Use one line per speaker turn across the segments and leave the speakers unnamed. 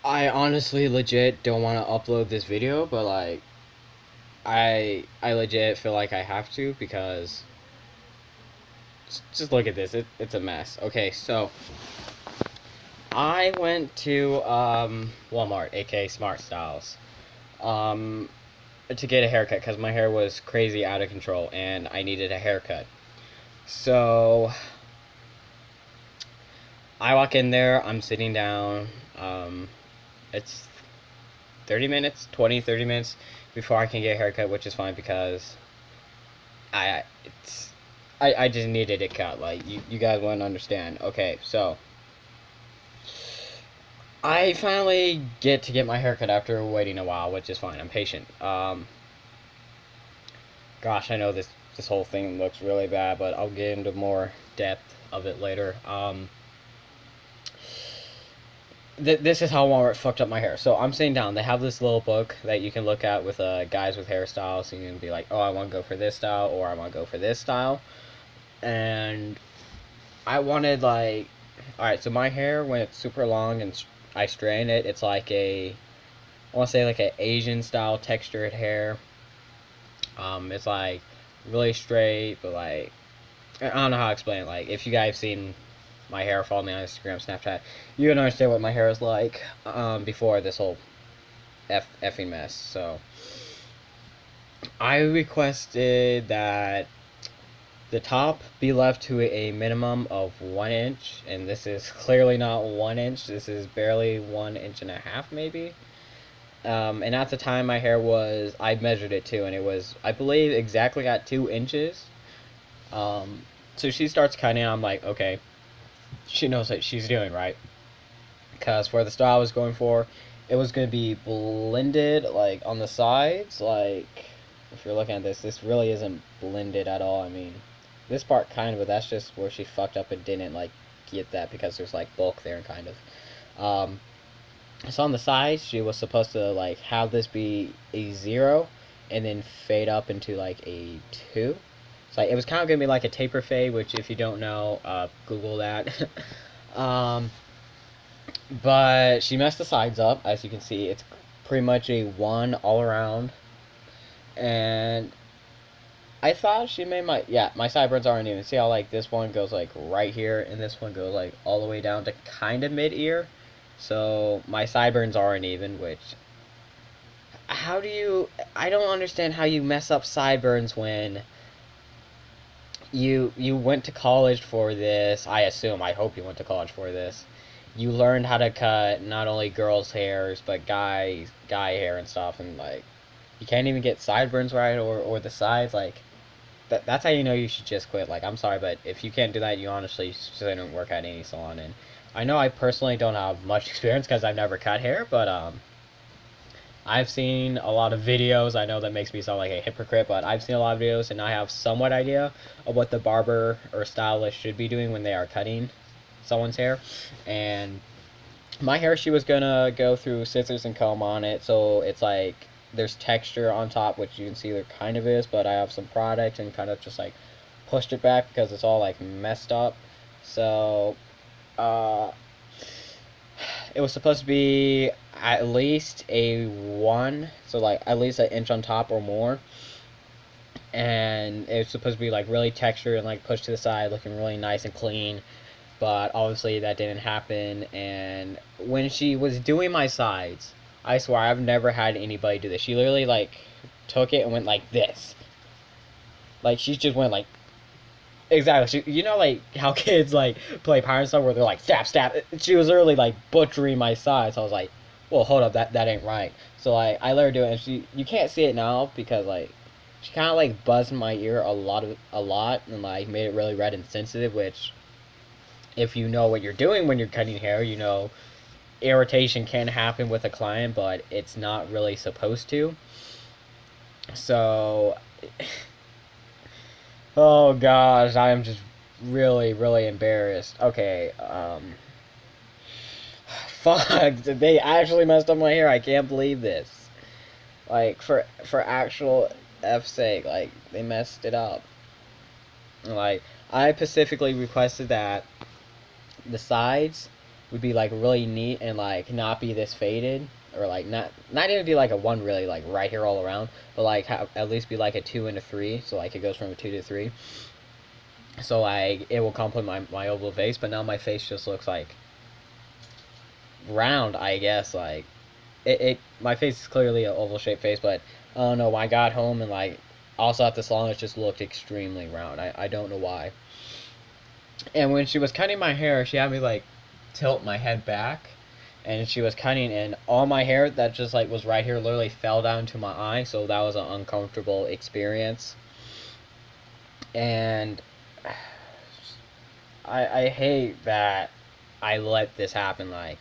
I honestly legit don't want to upload this video, but like I legit feel like I have to because just look at this. It's a mess. Okay, so I went to Walmart, aka smartstyles, um to get a haircut cuz my hair was crazy out of control and I needed a haircut. So I walk in there, I'm sitting down. It's 30 minutes, 20, 30 minutes before I can get a haircut, which is fine because I it's I just needed it cut. Like you guys wouldn't understand. Okay, so I finally get my haircut after waiting a while, which is fine. I'm patient. Gosh, I know this whole thing looks really bad, but I'll get into more depth of it later. This is how Walmart fucked up my hair. So I'm sitting down. They have this little book that you can look at with guys with hairstyles. So you can be like, oh, I want to go for this style, or I want to go for this style. And I wanted like, all right. So my hair when it's super long and I straighten it, it's like I want to say like an Asian style textured hair. It's like really straight, but like I don't know how to explain it. Like if you guys seen my hair, follow me on Instagram, Snapchat, you can understand what my hair is like before this whole effing mess. So I requested that the top be left to a minimum of 1 inch, and this is clearly not 1 inch. This is barely 1 inch and a half, maybe. And at the time, my hair was, I measured it too, and it was, I believe, exactly at 2 inches. So she starts cutting, and I'm like, okay, she knows what she's doing, right? Because for the style I was going for, it was going to be blended, like, on the sides. Like, if you're looking at this really isn't blended at all. I mean, this part kind of, but that's just where she fucked up and didn't, like, get that because there's, like, bulk there, kind of. So on the sides, she was supposed to, like, have this be a 0 and then fade up into, like, a 2. So like, it was kind of going to be like a taper fade, which if you don't know, Google that. um, but she messed the sides up. As you can see, it's pretty much a 1 all around. And I thought she made my sideburns aren't even. See how, like, this one goes, like, right here, and this one goes, like, all the way down to kind of mid-ear. So my sideburns aren't even, which, how do you, I don't understand how you mess up sideburns when you went to college for this. I assume, I hope you went to college for this. You learned how to cut not only girls' hairs but guy hair and stuff, and like you can't even get sideburns right, or the sides. Like that's how you know you should just quit. Like, I'm sorry, but if you can't do that, you honestly shouldn't work at any salon. And I know I personally don't have much experience because I've never cut hair, but I've seen a lot of videos. I know that makes me sound like a hypocrite, but I've seen a lot of videos and I have somewhat idea of what the barber or stylist should be doing when they are cutting someone's hair. And my hair, she was gonna go through scissors and comb on it, so it's like there's texture on top, which you can see there kind of is, but I have some product and kind of just like pushed it back because it's all like messed up. So uh it was supposed to be at least a 1, so like at least an inch on top or more, and it was supposed to be like really textured and like pushed to the side, looking really nice and clean. But obviously that didn't happen. And when she was doing my sides, I swear I've never had anybody do this. She literally like took it and went like this. Like she just went like exactly. She, you know, like how kids like play Pirate stuff where they're like stab, stab. She was literally like butchering my sides. So I was like, well, hold up, that ain't right. So like I let her do it, and you can't see it now because like she kind of like buzzed my ear a lot, and like made it really red and sensitive. Which, if you know what you're doing when you're cutting hair, you know irritation can happen with a client, but it's not really supposed to. So oh gosh, I am just really, really embarrassed. Okay, fuck, they actually messed up my hair. I can't believe this. Like, for actual F's sake, like, they messed it up. Like, I specifically requested that the sides would be like really neat and like not be this faded, or like not even be like a one really like right here all around, but like have, at least be like a 2 and a 3, so like it goes from a 2 to 3. So like it will complement my oval face, but now my face just looks like round, I guess. Like it my face is clearly an oval shaped face, but I don't know. When I got home and like also at the salon, it just looked extremely round. I don't know why. And when she was cutting my hair, she had me like tilt my head back, and she was cutting, and all my hair that just like was right here literally fell down to my eye. So that was an uncomfortable experience. And I hate that I let this happen. Like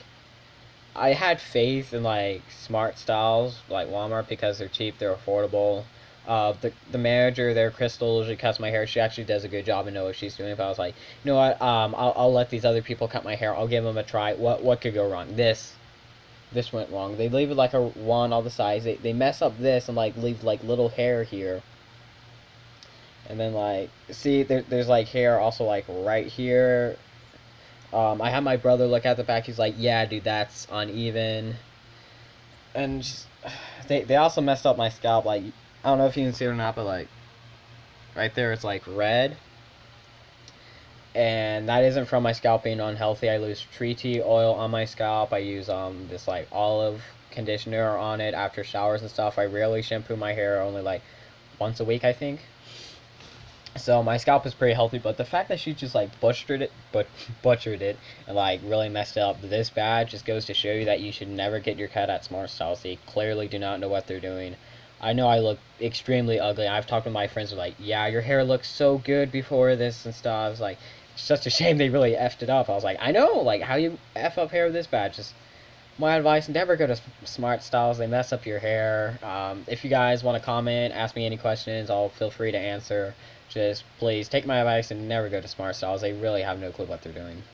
I had faith in like smart styles like Walmart because they're cheap, they're affordable. The manager there, Crystal, usually cuts my hair. She actually does a good job and know what she's doing. But I was like, you know what? I'll let these other people cut my hair. I'll give them a try. What could go wrong? This went wrong. They leave it like a one all the sides. They mess up this and like leave like little hair here. And then like see there's like hair also like right here. I had my brother look at the back. He's like, "Yeah, dude, that's uneven." And just, they also messed up my scalp. Like, I don't know if you can see it or not, but like right there, it's like red, and that isn't from my scalp being unhealthy. I lose tree tea oil on my scalp. I use this like olive conditioner on it after showers and stuff. I rarely shampoo my hair, only like once a week, I think. So my scalp is pretty healthy, but the fact that she just like butchered it and like really messed it up this bad just goes to show you that you should never get your cut at Smart Styles. They clearly do not know what they're doing. I know I look extremely ugly. I've talked to my friends who are like, yeah, your hair looks so good before this and stuff. I was like, it's just a shame they really effed it up. I was like, I know, like how you F up hair this bad. Just my advice, never go to Smart Styles. They mess up your hair. If you guys want to comment, ask me any questions, I'll feel free to answer. Just please take my advice and never go to Smart Styles. They really have no clue what they're doing.